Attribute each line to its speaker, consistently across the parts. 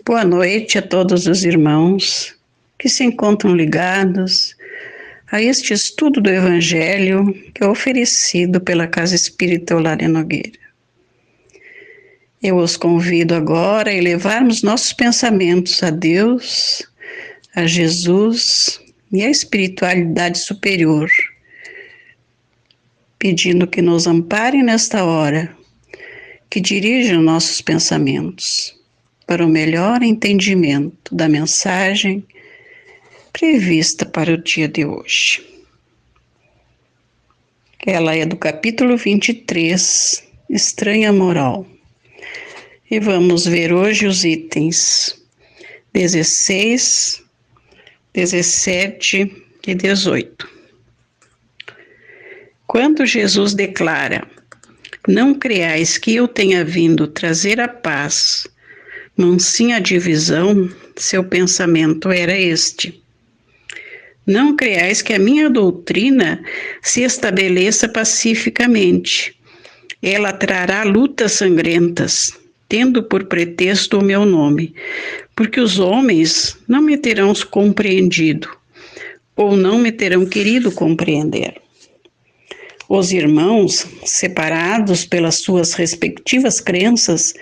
Speaker 1: Boa noite a todos os irmãos que se encontram ligados a este estudo do Evangelho que é oferecido pela Casa Espírita Eulália Nogueira. Eu os convido agora a elevarmos nossos pensamentos a Deus, a Jesus e à espiritualidade superior, pedindo que nos amparem nesta hora, que dirijam nossos pensamentos para o melhor entendimento da mensagem prevista para o dia de hoje. Ela é do capítulo 23, Estranha Moral. E vamos ver hoje os itens 16, 17 e 18. Quando Jesus declara: "Não creais que eu tenha vindo trazer a paz, mas sim a divisão", seu pensamento era este: "Não creais que a minha doutrina se estabeleça pacificamente. Ela trará lutas sangrentas, tendo por pretexto o meu nome, porque os homens não me terão compreendido, ou não me terão querido compreender. Os irmãos, separados pelas suas respectivas crenças,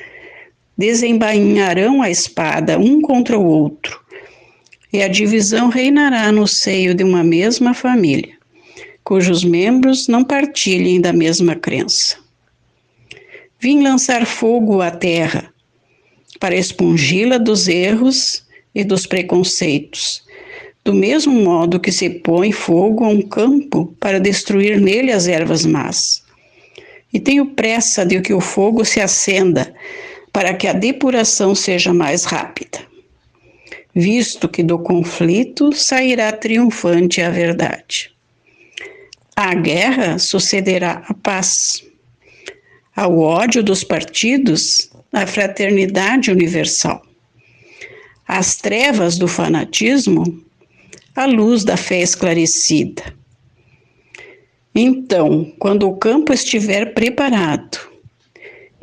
Speaker 1: desembainharão a espada um contra o outro, e a divisão reinará no seio de uma mesma família, cujos membros não partilhem da mesma crença. Vim lançar fogo à terra, para expungi-la dos erros e dos preconceitos, do mesmo modo que se põe fogo a um campo para destruir nele as ervas más. E tenho pressa de que o fogo se acenda, para que a depuração seja mais rápida, visto que do conflito sairá triunfante a verdade. À guerra sucederá a paz. Ao ódio dos partidos, a fraternidade universal. Às trevas do fanatismo, a luz da fé esclarecida. Então, quando o campo estiver preparado,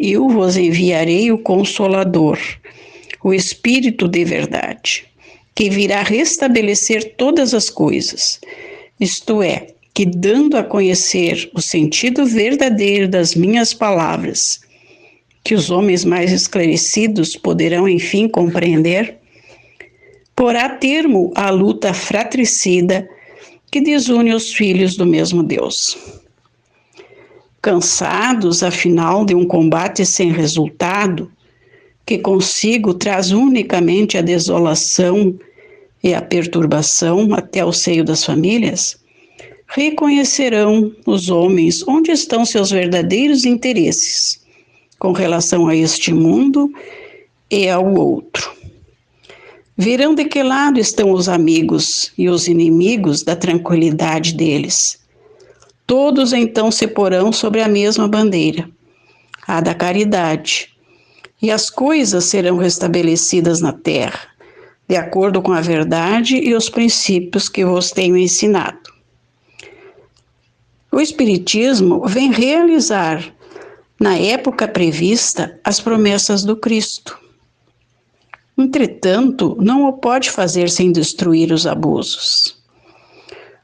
Speaker 1: eu vos enviarei o Consolador, o Espírito de verdade, que virá restabelecer todas as coisas, isto é, que dando a conhecer o sentido verdadeiro das minhas palavras, que os homens mais esclarecidos poderão enfim compreender, porá termo à luta fratricida que desune os filhos do mesmo Deus. Cansados, afinal, de um combate sem resultado, que consigo traz unicamente a desolação e a perturbação até o seio das famílias, reconhecerão os homens onde estão seus verdadeiros interesses com relação a este mundo e ao outro. Verão de que lado estão os amigos e os inimigos da tranquilidade deles. Todos então se porão sobre a mesma bandeira, a da caridade, e as coisas serão restabelecidas na terra, de acordo com a verdade e os princípios que vos tenho ensinado. O Espiritismo vem realizar, na época prevista, as promessas do Cristo. Entretanto, não o pode fazer sem destruir os abusos.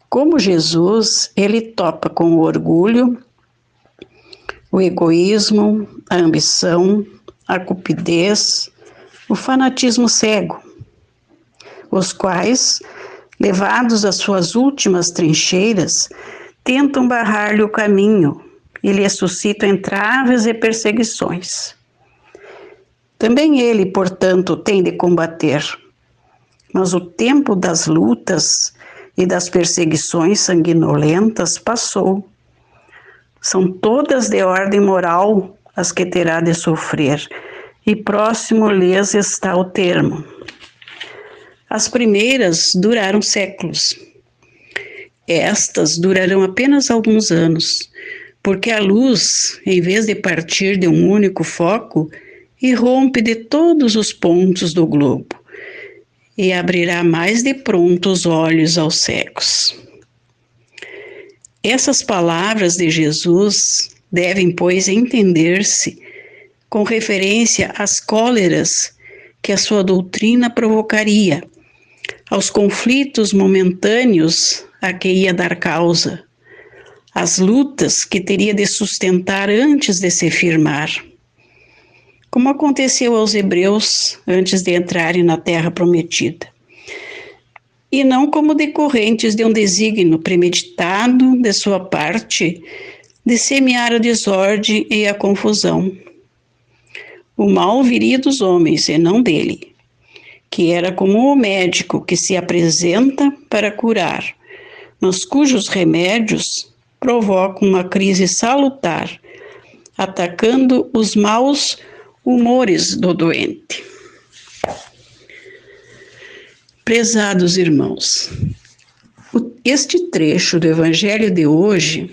Speaker 1: Como Jesus, ele topa com o orgulho, o egoísmo, a ambição, a cupidez, o fanatismo cego, os quais, levados às suas últimas trincheiras, tentam barrar-lhe o caminho e lhe suscitam entraves e perseguições. Também ele, portanto, tem de combater, mas o tempo das lutas e das perseguições sanguinolentas passou. São todas de ordem moral as que terá de sofrer, e próximo lhes está o termo. As primeiras duraram séculos. Estas durarão apenas alguns anos, porque a luz, em vez de partir de um único foco, irrompe de todos os pontos do globo e abrirá mais de pronto os olhos aos cegos. Essas palavras de Jesus devem, pois, entender-se com referência às cóleras que a sua doutrina provocaria, aos conflitos momentâneos a que ia dar causa, às lutas que teria de sustentar antes de se firmar. Como aconteceu aos hebreus antes de entrarem na terra prometida. E não como decorrentes de um desígnio premeditado de sua parte de semear a desordem e a confusão. O mal viria dos homens e não dele, que era como o médico que se apresenta para curar, mas cujos remédios provocam uma crise salutar, atacando os maus humores do doente. Prezados irmãos, este trecho do Evangelho de hoje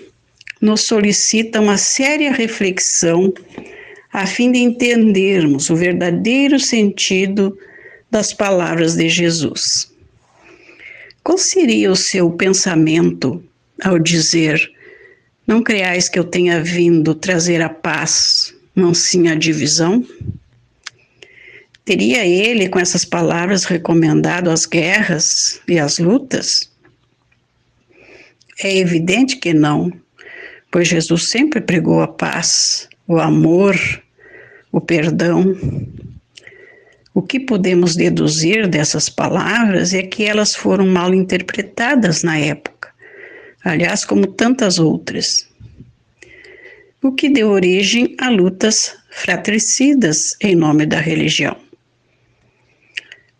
Speaker 1: nos solicita uma séria reflexão a fim de entendermos o verdadeiro sentido das palavras de Jesus. Qual seria o seu pensamento ao dizer: não creais que eu tenha vindo trazer a paz, não sim a divisão? Teria ele, com essas palavras, recomendado as guerras e as lutas? É evidente que não, pois Jesus sempre pregou a paz, o amor, o perdão. O que podemos deduzir dessas palavras é que elas foram mal interpretadas na época, aliás, como tantas outras, o que deu origem a lutas fratricidas em nome da religião.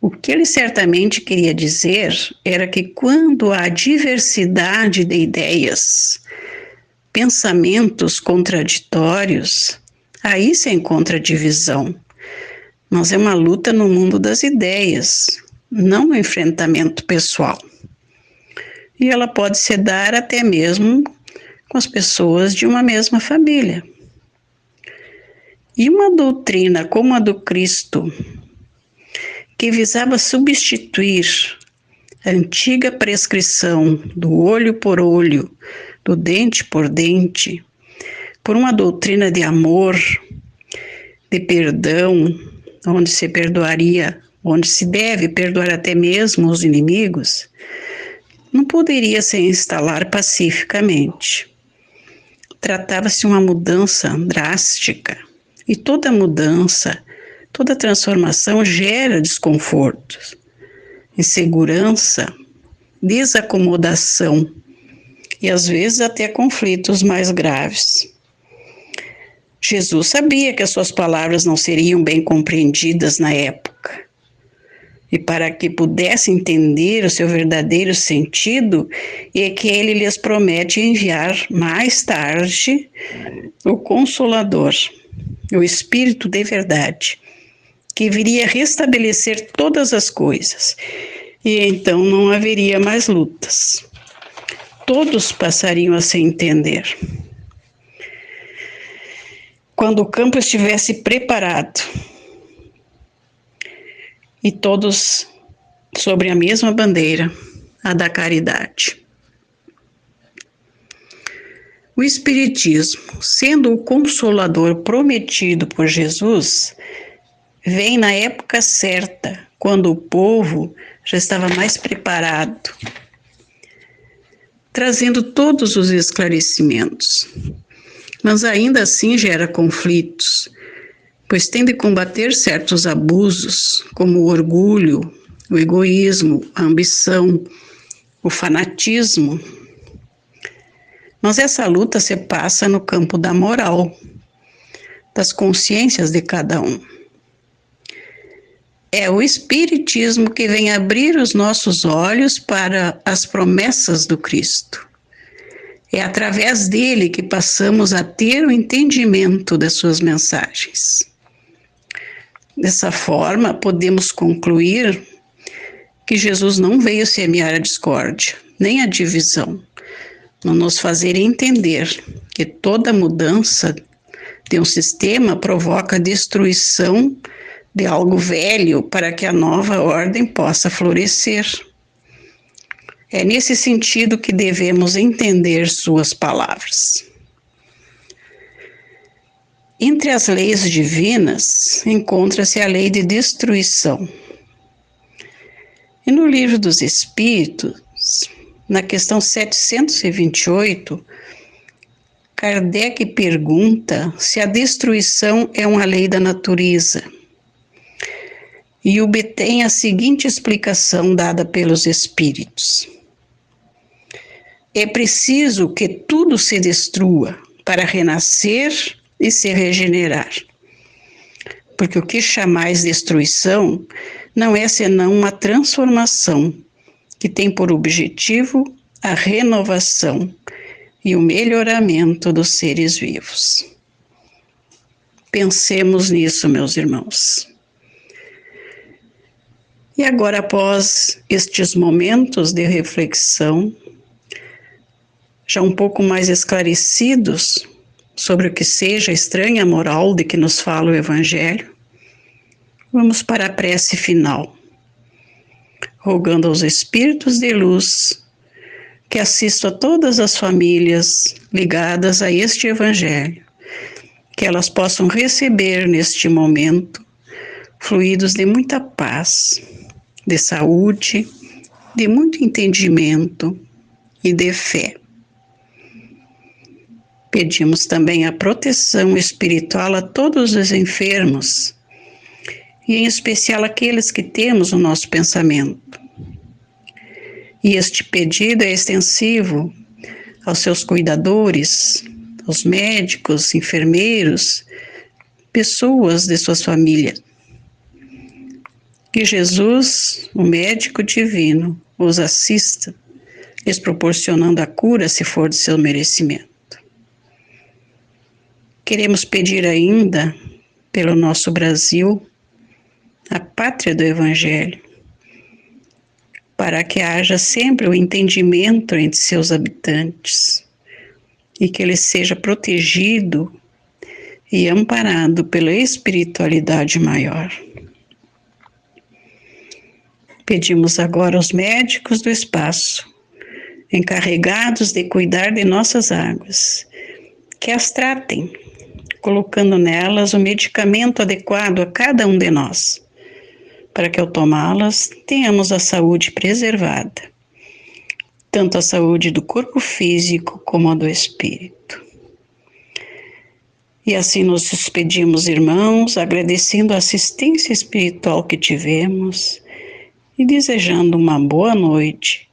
Speaker 1: O que ele certamente queria dizer era que quando há diversidade de ideias, pensamentos contraditórios, aí se encontra divisão. Mas é uma luta no mundo das ideias, não um enfrentamento pessoal. E ela pode se dar até mesmo com as pessoas de uma mesma família. E uma doutrina como a do Cristo, que visava substituir a antiga prescrição do olho por olho, do dente por dente, por uma doutrina de amor, de perdão, onde se perdoaria, onde se deve perdoar até mesmo os inimigos, não poderia se instalar pacificamente. Tratava-se de uma mudança drástica, e toda mudança, toda transformação gera desconfortos, insegurança, desacomodação e às vezes até conflitos mais graves. Jesus sabia que as suas palavras não seriam bem compreendidas na época. E para que pudesse entender o seu verdadeiro sentido, é que ele lhes promete enviar mais tarde o Consolador, o Espírito de verdade, que viria restabelecer todas as coisas. E então não haveria mais lutas. Todos passariam a se entender. Quando o campo estivesse preparado e todos sobre a mesma bandeira, a da caridade. O Espiritismo, sendo o Consolador prometido por Jesus, vem na época certa, quando o povo já estava mais preparado, trazendo todos os esclarecimentos. Mas ainda assim gera conflitos, pois tem de combater certos abusos, como o orgulho, o egoísmo, a ambição, o fanatismo. Mas essa luta se passa no campo da moral, das consciências de cada um. É o Espiritismo que vem abrir os nossos olhos para as promessas do Cristo. É através dele que passamos a ter o entendimento das suas mensagens. Dessa forma, podemos concluir que Jesus não veio semear a discórdia, nem a divisão, mas nos fazer entender que toda mudança de um sistema provoca a destruição de algo velho para que a nova ordem possa florescer. É nesse sentido que devemos entender suas palavras. Entre as leis divinas, encontra-se a lei de destruição. E no Livro dos Espíritos, na questão 728, Kardec pergunta se a destruição é uma lei da natureza. E obtém a seguinte explicação dada pelos Espíritos. É preciso que tudo se destrua para renascer e se regenerar. Porque o que chamais destruição não é senão uma transformação que tem por objetivo a renovação e o melhoramento dos seres vivos. Pensemos nisso, meus irmãos. E agora, após estes momentos de reflexão, já um pouco mais esclarecidos sobre o que seja a estranha moral de que nos fala o Evangelho, vamos para a prece final, rogando aos Espíritos de luz que assistam a todas as famílias ligadas a este Evangelho, que elas possam receber neste momento fluidos de muita paz, de saúde, de muito entendimento e de fé. Pedimos também a proteção espiritual a todos os enfermos, e em especial aqueles que temos no nosso pensamento. E este pedido é extensivo aos seus cuidadores, aos médicos, enfermeiros, pessoas de suas famílias. Que Jesus, o médico divino, os assista, lhes proporcionando a cura se for de seu merecimento. Queremos pedir ainda, pelo nosso Brasil, a pátria do Evangelho, para que haja sempre o entendimento entre seus habitantes e que ele seja protegido e amparado pela espiritualidade maior. Pedimos agora aos médicos do espaço, encarregados de cuidar de nossas águas, que as tratem, colocando nelas o medicamento adequado a cada um de nós, para que ao tomá-las tenhamos a saúde preservada, tanto a saúde do corpo físico como a do espírito. E assim nos despedimos, irmãos, agradecendo a assistência espiritual que tivemos e desejando uma boa noite